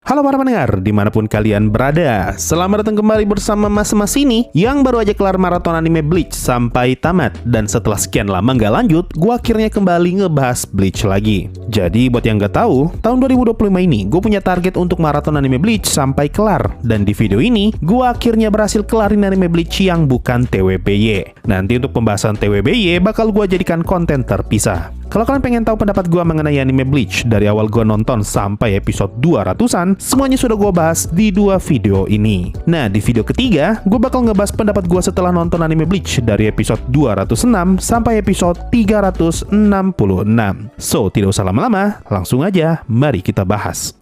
Halo para pendengar, dimanapun kalian berada. Selamat datang kembali bersama Mas ini yang baru aja kelar maraton anime Bleach sampai tamat. Dan setelah sekian lama nggak lanjut, gue akhirnya kembali ngebahas Bleach lagi. Jadi buat yang nggak tahu, tahun 2025 ini gue punya target untuk maraton anime Bleach sampai kelar. Dan di video ini, gue akhirnya berhasil kelarin anime Bleach yang bukan TWBY. Nanti untuk pembahasan TWBY bakal gue jadikan konten terpisah. Kalau kalian pengen tahu pendapat gue mengenai anime Bleach dari awal gue nonton sampai episode 200-an, semuanya sudah gue bahas di dua video ini. Nah, di video ketiga, gue bakal ngebahas pendapat gue setelah nonton anime Bleach dari episode 206 sampai episode 366. So, tidak usah lama-lama, langsung aja mari kita bahas.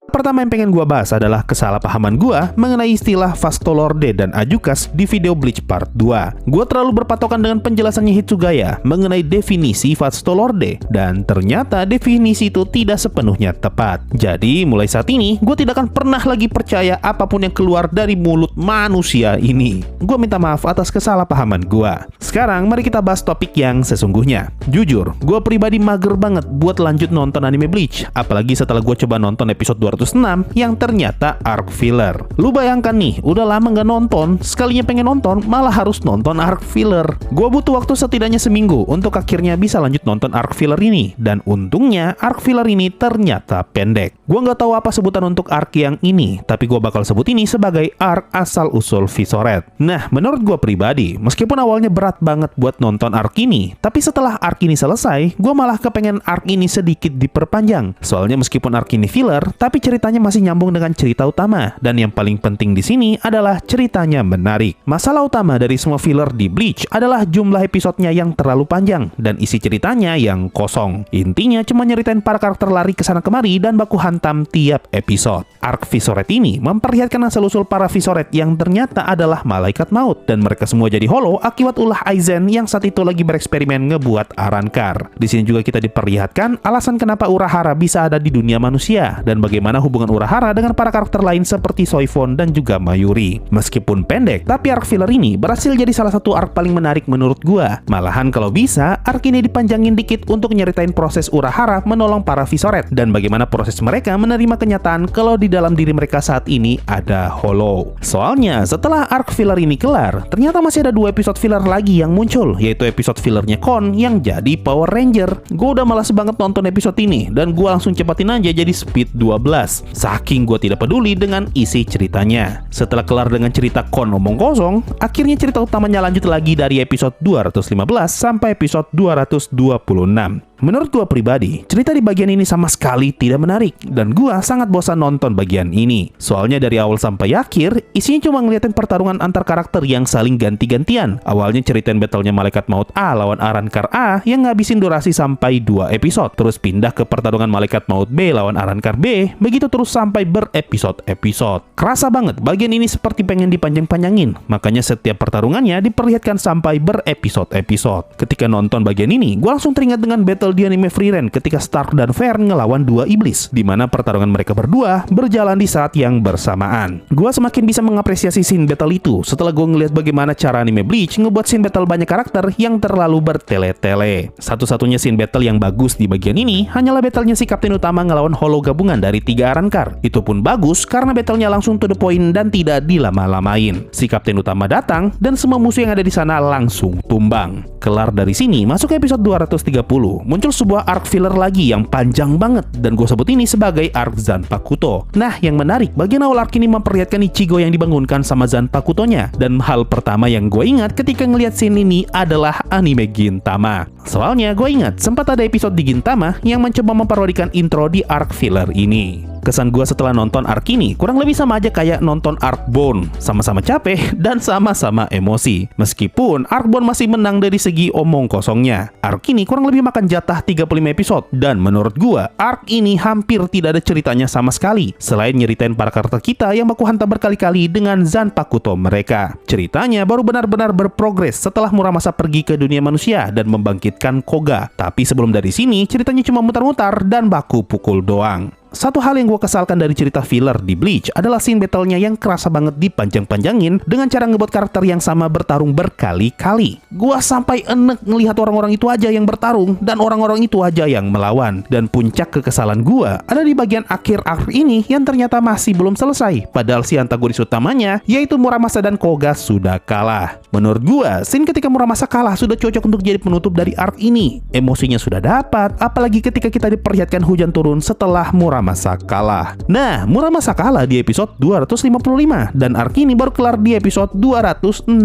Pertama yang pengen gua bahas adalah kesalahpahaman gua mengenai istilah Fastolorde dan Ajukas di video Bleach Part 2. Gua terlalu berpatokan dengan penjelasannya Hitsugaya mengenai definisi Fastolorde, dan ternyata definisi itu tidak sepenuhnya tepat. Jadi mulai saat ini gua tidak akan pernah lagi percaya apapun yang keluar dari mulut manusia ini. Gua minta maaf atas kesalahpahaman gua. Sekarang mari kita bahas topik yang sesungguhnya. Jujur, gua pribadi mager banget buat lanjut nonton anime Bleach, apalagi setelah gua coba nonton episode 206 yang ternyata arc filler. Lu bayangkan nih, udah lama nggak nonton, sekalinya pengen nonton malah harus nonton arc filler. Gua butuh waktu setidaknya seminggu untuk akhirnya bisa lanjut nonton arc filler ini, dan untungnya arc filler ini ternyata pendek. Gua nggak tahu apa sebutan untuk arc yang ini, tapi gua bakal sebut ini sebagai arc asal-usul Visoret. Nah, menurut gua pribadi, meskipun awalnya berat banget buat nonton arc ini, tapi setelah arc ini selesai, gua malah kepengen arc ini sedikit diperpanjang. Soalnya meskipun arc ini filler, tapi ceritanya masih nyambung dengan cerita utama, dan yang paling penting di sini adalah ceritanya menarik. Masalah utama dari semua filler di Bleach adalah jumlah episodenya yang terlalu panjang dan isi ceritanya yang kosong. Intinya cuma nyeritain para karakter lari kesana kemari dan baku hantam tiap episode. Arc Visoret ini memperlihatkan asal-usul para Visoret yang ternyata adalah malaikat maut, dan mereka semua jadi hollow akibat ulah Aizen yang saat itu lagi bereksperimen ngebuat Arrancar. Di sini juga kita diperlihatkan alasan kenapa Urahara bisa ada di dunia manusia dan bagaimana hubungan Urahara dengan para karakter lain seperti Soifon dan juga Mayuri. Meskipun pendek, tapi arc filler ini berhasil jadi salah satu arc paling menarik menurut gua. Malahan kalau bisa, arc ini dipanjangin dikit untuk nyeritain proses Urahara menolong para Visoret dan bagaimana proses mereka menerima kenyataan kalau di dalam diri mereka saat ini ada hollow. Soalnya setelah arc filler ini kelar, ternyata masih ada 2 episode filler lagi yang muncul, yaitu episode fillernya Kon yang jadi Power Ranger. Gua udah malas banget nonton episode ini dan gua langsung cepatin aja jadi speed 12. Saking gue tidak peduli dengan isi ceritanya. Setelah kelar dengan cerita Kon omong kosong, akhirnya cerita utamanya lanjut lagi dari episode 215 sampai episode 226. Menurut gue pribadi, cerita di bagian ini sama sekali tidak menarik, dan gue sangat bosan nonton bagian ini. Soalnya dari awal sampai akhir, isinya cuma ngeliatin pertarungan antar karakter yang saling ganti-gantian. Awalnya ceritain battlenya Malaikat Maut A lawan Arrancar A yang ngabisin durasi sampai 2 episode. Terus pindah ke pertarungan Malaikat Maut B lawan Arrancar B, begitu terus sampai berepisode-episode. Kerasa banget bagian ini seperti pengen dipanjang-panjangin, makanya setiap pertarungannya diperlihatkan sampai berepisode-episode. Ketika nonton bagian ini, gue langsung teringat dengan battle di anime Frieren ketika Stark dan Vern ngelawan 2 iblis, di mana pertarungan mereka berdua berjalan di saat yang bersamaan. Gua semakin bisa mengapresiasi scene battle itu setelah gua ngeliat bagaimana cara anime Bleach ngebuat scene battle banyak karakter yang terlalu bertele-tele. Satu-satunya scene battle yang bagus di bagian ini hanyalah battlenya si kapten utama ngelawan hollow gabungan dari 3 Arrancar. Itu pun bagus karena battlenya langsung to the point dan tidak dilama-lamain. Si kapten utama datang dan semua musuh yang ada di sana langsung tumbang. Kelar dari sini, masuk ke episode 230, muncul sebuah arc filler lagi yang panjang banget, dan gue sebut ini sebagai arc Zanpakuto. Nah, yang menarik, bagian awal arc ini memperlihatkan Ichigo yang dibangunkan sama Zanpakutonya, dan hal pertama yang gue ingat ketika ngelihat scene ini adalah anime Gintama. Soalnya gue ingat sempat ada episode di Gintama yang mencoba memparodikan intro di arc filler ini. Kesan gue setelah nonton arc ini kurang lebih sama aja kayak nonton arc Bone. Sama-sama capek dan sama-sama emosi. Meskipun arc Bone masih menang dari segi omong kosongnya, arc ini kurang lebih makan jatah 35 episode. Dan menurut gue, arc ini hampir tidak ada ceritanya sama sekali, selain nyeritain para karakter kita yang baku hantam berkali-kali dengan Zanpakuto mereka. Ceritanya baru benar-benar berprogres setelah Muramasa pergi ke dunia manusia dan membangkitkan Koga. Tapi sebelum dari sini, ceritanya cuma mutar-mutar dan baku pukul doang. Satu hal yang gue kesalkan dari cerita filler di Bleach adalah scene battle-nya yang kerasa banget dipanjang-panjangin dengan cara ngebuat karakter yang sama bertarung berkali-kali. Gue sampai enek ngelihat orang-orang itu aja yang bertarung dan orang-orang itu aja yang melawan. Dan puncak kekesalan gue ada di bagian akhir arc ini yang ternyata masih belum selesai. Padahal si antagonis utamanya, yaitu Muramasa dan Koga, sudah kalah. Menurut gue, scene ketika Muramasa kalah sudah cocok untuk jadi penutup dari arc ini. Emosinya sudah dapat, apalagi ketika kita diperlihatkan hujan turun setelah Muramasa kalah. Nah, Muramasa kalah di episode 255 dan arc ini baru kelar di episode 265.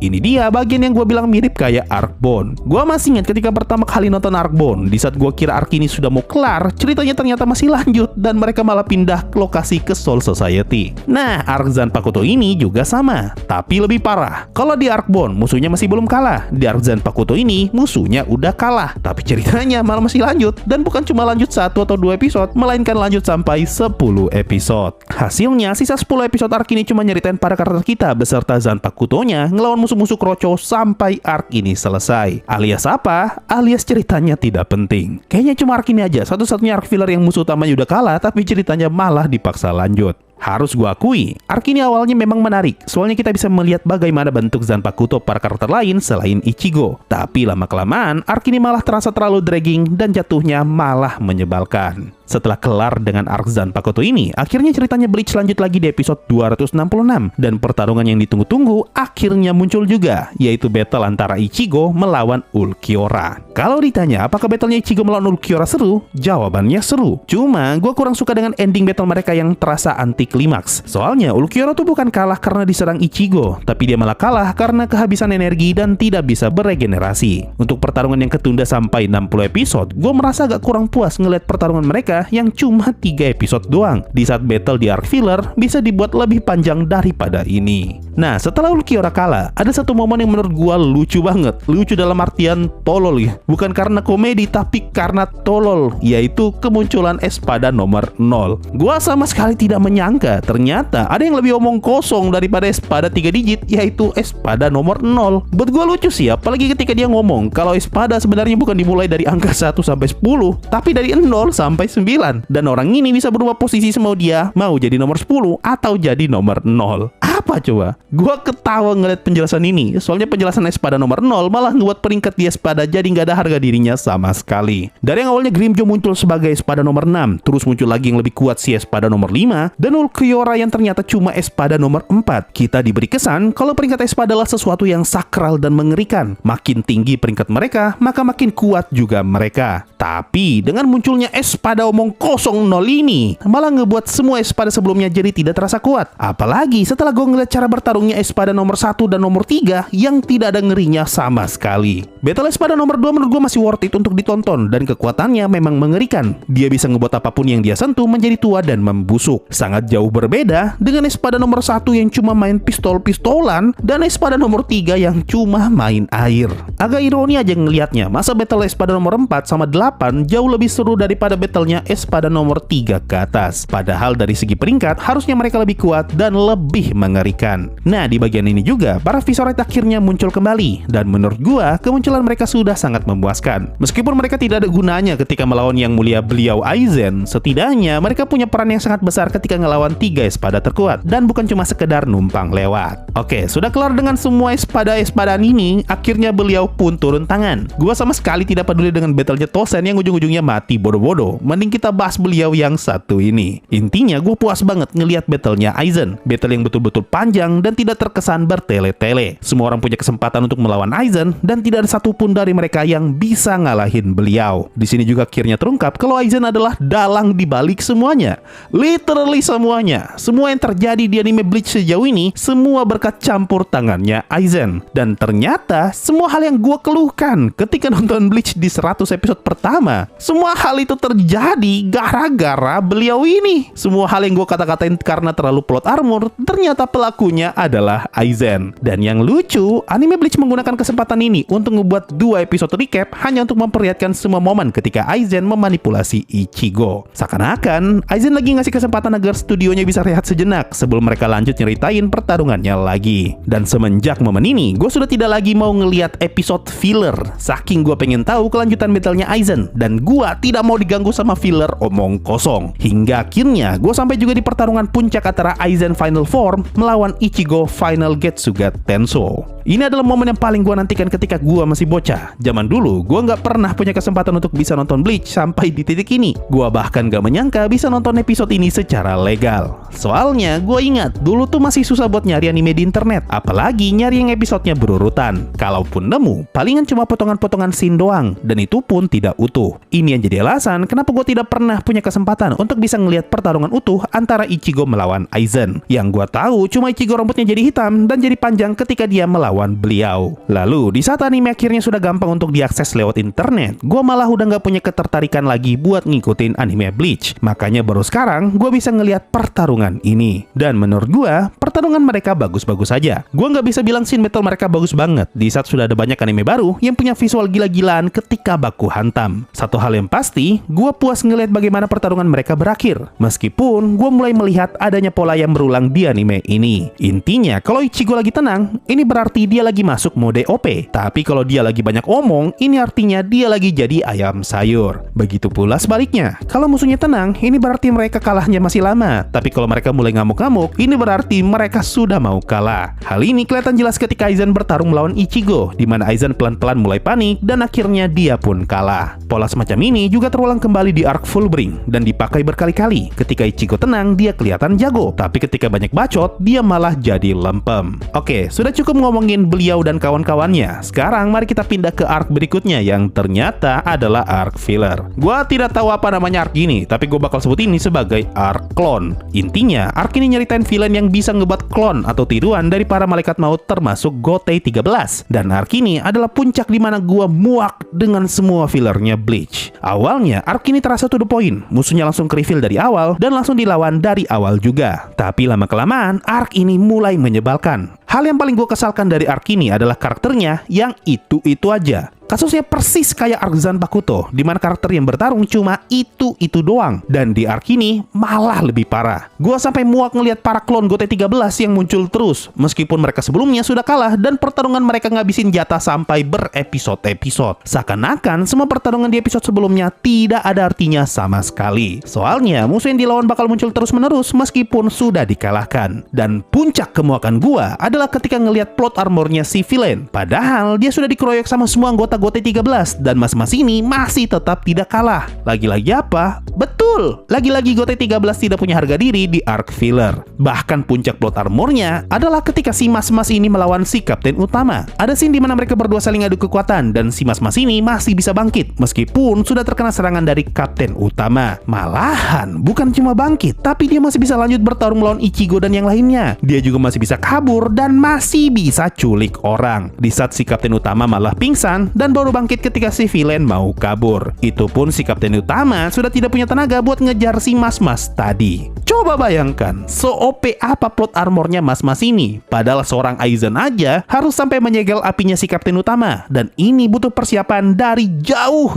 Ini dia bagian yang gue bilang mirip kayak arc Bone. Gue masih ingat ketika pertama kali nonton arc Bone, di saat gue kira arc ini sudah mau kelar, ceritanya ternyata masih lanjut dan mereka malah pindah ke lokasi ke Soul Society. Nah, arc Zanpakuto ini juga sama, tapi lebih parah. Kalau di arc Bone musuhnya masih belum kalah, di arc Zanpakuto ini musuhnya udah kalah, tapi ceritanya malah masih lanjut dan bukan cuma lanjut 1 atau 2 episode, melainkan lanjut sampai 10 episode. Hasilnya sisa 10 episode arc ini cuma nyeritain para karakter kita beserta Zanpakutonya ngelawan musuh-musuh kroco sampai arc ini selesai. Alias apa? Alias ceritanya tidak penting. Kayaknya cuma arc ini aja satu-satunya arc filler yang musuh utamanya udah kalah tapi ceritanya malah dipaksa lanjut. Harus gue akui, arc ini awalnya memang menarik, soalnya kita bisa melihat bagaimana bentuk Zanpakuto para karakter lain selain Ichigo. Tapi lama-kelamaan, arc ini malah terasa terlalu dragging dan jatuhnya malah menyebalkan. Setelah kelar dengan arc Zanpakuto ini, akhirnya ceritanya Bleach lanjut lagi di episode 266 dan pertarungan yang ditunggu-tunggu akhirnya muncul juga, yaitu battle antara Ichigo melawan Ulquiorra. Kalau ditanya apakah battlenya Ichigo melawan Ulquiorra seru? Jawabannya seru. Cuma gue kurang suka dengan ending battle mereka yang terasa anti klimaks. Soalnya Ulquiorra tuh bukan kalah karena diserang Ichigo, tapi dia malah kalah karena kehabisan energi dan tidak bisa beregenerasi. Untuk pertarungan yang ketunda sampai 60 episode, gue merasa agak kurang puas ngeliat pertarungan mereka yang cuma 3 episode doang. Di saat battle di arc filler bisa dibuat lebih panjang daripada ini. Nah, setelah Ulquiorra kalah, ada satu momen yang menurut gua lucu banget. Lucu dalam artian tolol ya. Bukan karena komedi, tapi karena tolol, yaitu kemunculan Espada nomor 0. Gua sama sekali tidak menyangka ternyata ada yang lebih omong kosong daripada Espada 3 digit, yaitu Espada nomor 0. Buat gua lucu sih, apalagi ketika dia ngomong kalau Espada sebenarnya bukan dimulai dari angka 1 sampai 10, tapi dari 0 sampai 9. Dan orang ini bisa berubah posisi semau dia, mau jadi nomor 10 atau jadi nomor 0. Apa coba? Gua ketawa ngeliat penjelasan ini, soalnya penjelasan Espada nomor 0 malah ngebuat peringkat di Espada jadi nggak ada harga dirinya sama sekali. Dari yang awalnya Grimmjow muncul sebagai Espada nomor 6, terus muncul lagi yang lebih kuat si Espada nomor 5, dan Ulquiorra yang ternyata cuma Espada nomor 4. Kita diberi kesan kalau peringkat Espada adalah sesuatu yang sakral dan mengerikan. Makin tinggi peringkat mereka, maka makin kuat juga mereka. Tapi dengan munculnya Espada omong kosong 0 ini, malah ngebuat semua Espada sebelumnya jadi tidak terasa kuat. Apalagi setelah gue ngeliat cara bertarungnya Espada nomor 1 dan nomor 3 yang tidak ada ngerinya sama sekali. Battle Espada nomor 2 menurut gue masih worth it untuk ditonton dan kekuatannya memang mengerikan. Dia bisa ngebuat apapun yang dia sentuh menjadi tua dan membusuk. Sangat jauh berbeda dengan Espada nomor 1 yang cuma main pistol-pistolan dan Espada nomor 3 yang cuma main air. Agak ironi aja ngelihatnya, masa battle Espada nomor 4 sama 8 jauh lebih seru daripada battlenya Espada nomor 3 ke atas. Padahal dari segi peringkat harusnya mereka lebih kuat dan lebih mengerikan. Nah, di bagian ini juga para Visorite akhirnya muncul kembali dan menurut gua kemunculan mereka sudah sangat memuaskan. Meskipun mereka tidak ada gunanya ketika melawan yang mulia beliau Aizen, setidaknya mereka punya peran yang sangat besar ketika ngelawan 3 Espada terkuat dan bukan cuma sekedar numpang lewat. Oke, sudah kelar dengan semua Espadaan ini, akhirnya beliau pun turun tangan. Gua sama sekali tidak peduli dengan battlenya Tosen yang ujung-ujungnya mati bodoh-bodoh. Mending kita bahas beliau yang satu ini. Intinya gue puas banget ngelihat battlenya Aizen. Battle yang betul-betul panjang dan tidak terkesan bertele-tele. Semua orang punya kesempatan untuk melawan Aizen dan tidak ada satupun dari mereka yang bisa ngalahin beliau. Di sini juga akhirnya terungkap kalau Aizen adalah dalang di balik semuanya. Literally semuanya. Semua yang terjadi di anime Bleach sejauh ini semua berkat campur tangannya Aizen. Dan ternyata semua hal yang gue keluhkan ketika nonton Bleach di 100 episode pertama, semua hal itu terjadi gara-gara beliau ini. Semua hal yang gue kata-katain karena terlalu plot armor, ternyata pelakunya adalah Aizen. Dan yang lucu, anime Bleach menggunakan kesempatan ini untuk membuat 2 episode recap hanya untuk memperlihatkan semua momen ketika Aizen memanipulasi Ichigo. Seakan-akan Aizen lagi ngasih kesempatan agar studio videonya bisa rehat sejenak sebelum mereka lanjut nyeritain pertarungannya lagi. Dan semenjak momen ini, gue sudah tidak lagi mau ngelihat episode filler. Saking gue pengen tahu kelanjutan battle-nya Aizen, dan gue tidak mau diganggu sama filler omong kosong. Hingga akhirnya gue sampai juga di pertarungan puncak antara Aizen Final Form melawan Ichigo Final Getsuga Tensho. Ini adalah momen yang paling gue nantikan ketika gue masih bocah. Zaman dulu, gue nggak pernah punya kesempatan untuk bisa nonton Bleach sampai di titik ini. Gue bahkan gak menyangka bisa nonton episode ini secara legal. Soalnya, gue ingat dulu tuh masih susah buat nyari anime di internet. Apalagi nyari yang episodenya berurutan. Kalaupun nemu, palingan cuma potongan-potongan scene doang. Dan itu pun tidak utuh. Ini yang jadi alasan kenapa gue tidak pernah punya kesempatan untuk bisa ngelihat pertarungan utuh antara Ichigo melawan Aizen. Yang gue tahu cuma Ichigo rambutnya jadi hitam dan jadi panjang ketika dia melawan beliau. Lalu, di saat anime akhirnya sudah gampang untuk diakses lewat internet, gue malah udah gak punya ketertarikan lagi buat ngikutin anime Bleach. Makanya baru sekarang gue bisa ngelihat pertarungan ini. Dan menurut gue, pertarungan mereka bagus-bagus saja. Gue gak bisa bilang scene battle mereka bagus banget di saat sudah ada banyak anime baru yang punya visual gila-gilaan ketika baku hantam. Satu hal yang pasti, gue puas ngelihat bagaimana pertarungan mereka berakhir. Meskipun gue mulai melihat adanya pola yang berulang di anime ini. Intinya, kalau Ichigo lagi tenang, ini berarti dia lagi masuk mode OP. Tapi kalau dia lagi banyak omong, ini artinya dia lagi jadi ayam sayur. Begitu pula sebaliknya. Kalau musuhnya tenang, ini berarti mereka kalahnya masih lama. Tapi kalau mereka mulai ngamuk-ngamuk, ini berarti mereka sudah mau kalah. Hal ini kelihatan jelas ketika Aizen bertarung melawan Ichigo, di mana Aizen pelan-pelan mulai panik dan akhirnya dia pun kalah. Pola semacam ini juga terulang kembali di arc Fullbring dan dipakai berkali-kali. Ketika Ichigo tenang, dia kelihatan jago. Tapi ketika banyak bacot, dia malah jadi lempem. Oke, sudah cukup ngomongin beliau dan kawan-kawannya. Sekarang mari kita pindah ke arc berikutnya yang ternyata adalah arc filler. Gua tidak tahu apa namanya arc ini, tapi gue bakal sebut ini sebagai arc clone. Intinya, arc ini nyeritain villain yang bisa ngebuat clone atau tiruan dari para malaikat maut termasuk Gotei 13. Dan arc ini adalah puncak di mana gua muak dengan semua fillernya Bleach. Awalnya, arc ini terasa to the point. Musuhnya langsung ke-reveal dari awal dan langsung dilawan dari awal juga. Tapi lama-kelamaan, arc ini mulai menyebalkan. Hal yang paling gue kesalkan dari arc ini adalah karakternya yang itu-itu aja. Kasusnya persis kayak arc Zanpakuto, di mana karakter yang bertarung cuma itu doang. Dan di arc ini malah lebih parah. Gua sampai muak ngelihat para klon Gotei 13 yang muncul terus, meskipun mereka sebelumnya sudah kalah dan pertarungan mereka ngabisin jatah sampai berepisode-episode. Seakan-akan semua pertarungan di episode sebelumnya tidak ada artinya sama sekali. Soalnya musuh yang dilawan bakal muncul terus-menerus meskipun sudah dikalahkan. Dan puncak kemuakan gua adalah ketika ngelihat plot armornya si villain. Padahal dia sudah dikeroyok sama semua anggota Gotei 13 dan mas-mas ini masih tetap tidak kalah. Lagi-lagi apa? Betul, lagi-lagi Gotei 13 tidak punya harga diri di arc filler. Bahkan puncak plot armornya adalah ketika si mas-mas ini melawan si kapten utama. Ada scene di mana mereka berdua saling adu kekuatan dan si mas-mas ini masih bisa bangkit meskipun sudah terkena serangan dari kapten utama. Malahan bukan cuma bangkit, tapi dia masih bisa lanjut bertarung melawan Ichigo dan yang lainnya. Dia juga masih bisa kabur dan masih bisa culik orang. Di saat si kapten utama malah pingsan dan baru bangkit ketika si villain mau kabur. Itu pun si kapten utama sudah tidak punya tenaga buat ngejar si mas-mas tadi. Coba bayangkan, so-OP apa plot armornya mas-mas ini? Padahal seorang Aizen aja harus sampai menyegel apinya si kapten utama. Dan ini butuh persiapan dari jauh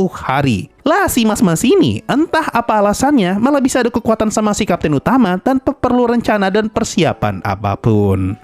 hari. Lah si mas-mas ini, entah apa alasannya, malah bisa ada kekuatan sama si kapten utama tanpa perlu rencana dan persiapan apapun.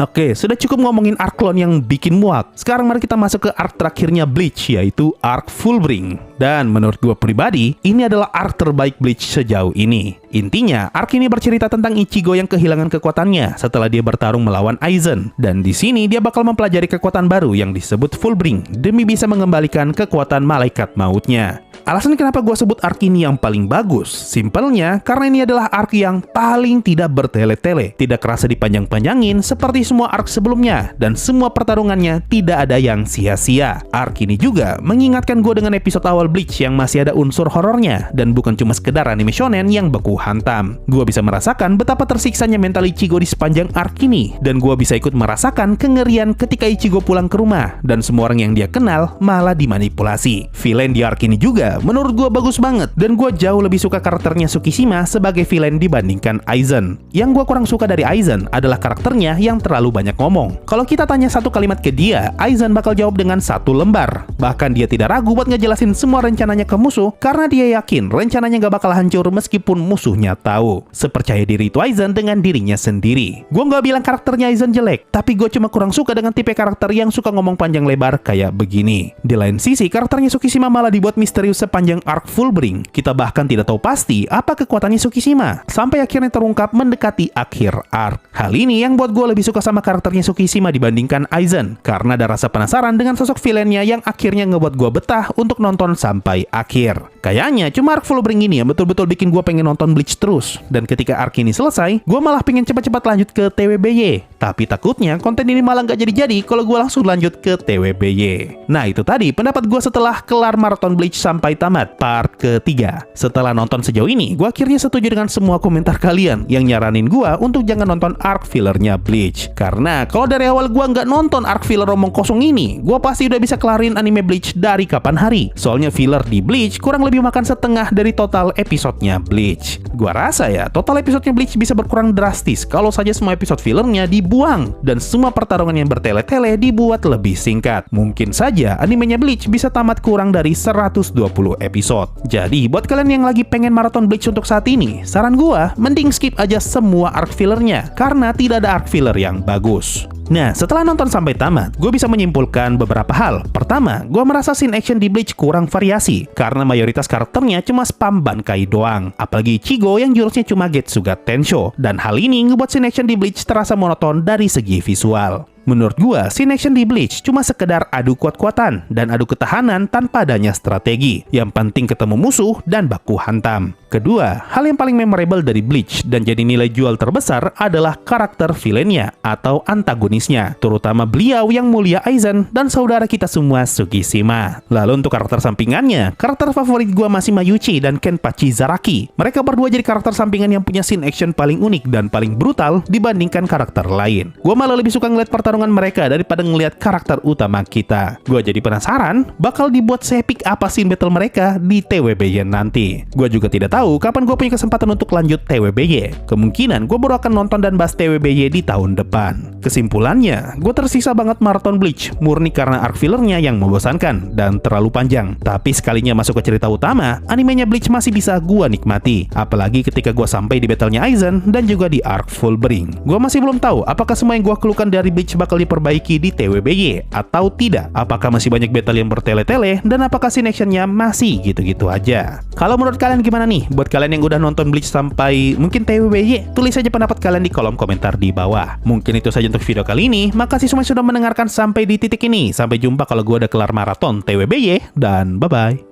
Oke, sudah cukup ngomongin arc clone yang bikin muak. Sekarang mari kita masuk ke arc terakhirnya Bleach, yaitu arc Fullbring. Dan menurut gue pribadi, ini adalah arc terbaik Bleach sejauh ini. Intinya, arc ini bercerita tentang Ichigo yang kehilangan kekuatannya setelah dia bertarung melawan Aizen. Dan di sini dia bakal mempelajari kekuatan baru yang disebut Fullbring demi bisa mengembalikan kekuatan malaikat mautnya. Alasan kenapa gue sebut arc ini yang paling bagus, simpelnya karena ini adalah arc yang paling tidak bertele-tele, tidak kerasa dipanjang-panjangin seperti semua arc sebelumnya, dan semua pertarungannya tidak ada yang sia-sia. Arc ini juga mengingatkan gue dengan episode awal Bleach yang masih ada unsur horornya, dan bukan cuma sekedar anime shonen yang beku hantam. Gue bisa merasakan betapa tersiksanya mental Ichigo di sepanjang arc ini, dan gue bisa ikut merasakan kengerian ketika Ichigo pulang ke rumah, dan semua orang yang dia kenal malah dimanipulasi. Villain di arc ini juga juga menurut gue bagus banget, dan gue jauh lebih suka karakternya Tsukishima sebagai villain dibandingkan Aizen. Yang gue kurang suka dari Aizen adalah karakternya yang terlalu banyak ngomong. Kalau kita tanya satu kalimat ke dia, Aizen bakal jawab dengan satu lembar. Bahkan dia tidak ragu buat ngejelasin semua rencananya ke musuh karena dia yakin rencananya gak bakal hancur meskipun musuhnya tahu. Sepercaya diri itu Aizen dengan dirinya sendiri. Gue gak bilang karakternya Aizen jelek, tapi gue cuma kurang suka dengan tipe karakter yang suka ngomong panjang lebar kayak begini. Di lain sisi, karakternya Tsukishima malah dibuat misterius sepanjang arc Fullbring. Kita bahkan tidak tahu pasti apa kekuatannya Tsukishima, sampai akhirnya terungkap mendekati akhir arc. Hal ini yang buat gue lebih suka sama karakternya Tsukishima dibandingkan Aizen, karena ada rasa penasaran dengan sosok villainnya yang akhirnya ngebuat gue betah untuk nonton sampai akhir. Kayaknya cuma arc Fullbring ini yang betul-betul bikin gue pengen nonton Bleach terus. Dan ketika arc ini selesai, gue malah pengen cepat-cepat lanjut ke TWBY. Tapi takutnya konten ini malah nggak jadi-jadi kalau gue langsung lanjut ke TWBY. Nah itu tadi pendapat gue setelah kelar maraton Bleach sampai tamat part ketiga. Setelah nonton sejauh ini, gue akhirnya setuju dengan semua komentar kalian yang nyaranin gue untuk jangan nonton arc fillernya Bleach. Karena kalau dari awal gue nggak nonton arc filler omong kosong ini, gue pasti udah bisa kelarin anime Bleach dari kapan hari. Soalnya filler di Bleach kurang lebih makan setengah dari total episodenya Bleach. Gue rasa ya, total episodenya Bleach bisa berkurang drastis kalau saja semua episode fillernya dibuang dan semua pertarungan yang bertele-tele dibuat lebih singkat. Mungkin saja animenya Bleach bisa tamat kurang dari 120 episode. Jadi buat kalian yang lagi pengen maraton Bleach untuk saat ini, saran gua mending skip aja semua arc fillernya karena tidak ada arc filler yang bagus. Nah, setelah nonton sampai tamat, gue bisa menyimpulkan beberapa hal. Pertama, gue merasa scene action di Bleach kurang variasi karena mayoritas karakternya cuma spam Bankai doang. Apalagi Ichigo yang jurusnya cuma Getsuga Tensho. Dan hal ini ngebuat scene action di Bleach terasa monoton dari segi visual. Menurut gua, scene action di Bleach cuma sekedar adu kuat-kuatan dan adu ketahanan tanpa adanya strategi. Yang penting ketemu musuh dan baku hantam. Kedua, hal yang paling memorable dari Bleach dan jadi nilai jual terbesar adalah karakter villainnya atau antagonisnya, terutama beliau yang mulia Aizen dan saudara kita semua Tsukishima. Lalu untuk karakter sampingannya, karakter favorit gua masih Mayuchi dan Kenpachi Zaraki. Mereka berdua jadi karakter sampingan yang punya scene action paling unik dan paling brutal dibandingkan karakter lain. Gua malah lebih suka ngeliat pertarungan mereka daripada ngelihat karakter utama kita. Gue jadi penasaran bakal dibuat seepik apa scene battle mereka di TWBY nanti. Gue juga tidak tahu kapan gue punya kesempatan untuk lanjut TWBY. Kemungkinan gue baru akan nonton dan bahas TWBY di tahun depan. Kesimpulannya, gue tersisa banget maraton Bleach murni karena arc fillernya yang membosankan dan terlalu panjang. Tapi sekalinya masuk ke cerita utama, animenya Bleach masih bisa gue nikmati. Apalagi ketika gue sampai di battlenya Aizen dan juga di arc Fullbring. Gue masih belum tahu apakah semua yang gue keluhkan dari Bleach bakal diperbaiki di TWBY atau tidak. Apakah masih banyak battle yang bertele-tele dan apakah scene actionnya masih gitu-gitu aja. Kalau menurut kalian gimana nih? Buat kalian yang udah nonton Bleach sampai mungkin TWBY, tulis aja pendapat kalian di kolom komentar di bawah. Mungkin itu saja untuk video kali ini. Makasih semua sudah mendengarkan sampai di titik ini. Sampai jumpa kalau gue udah kelar maraton TWBY dan bye-bye.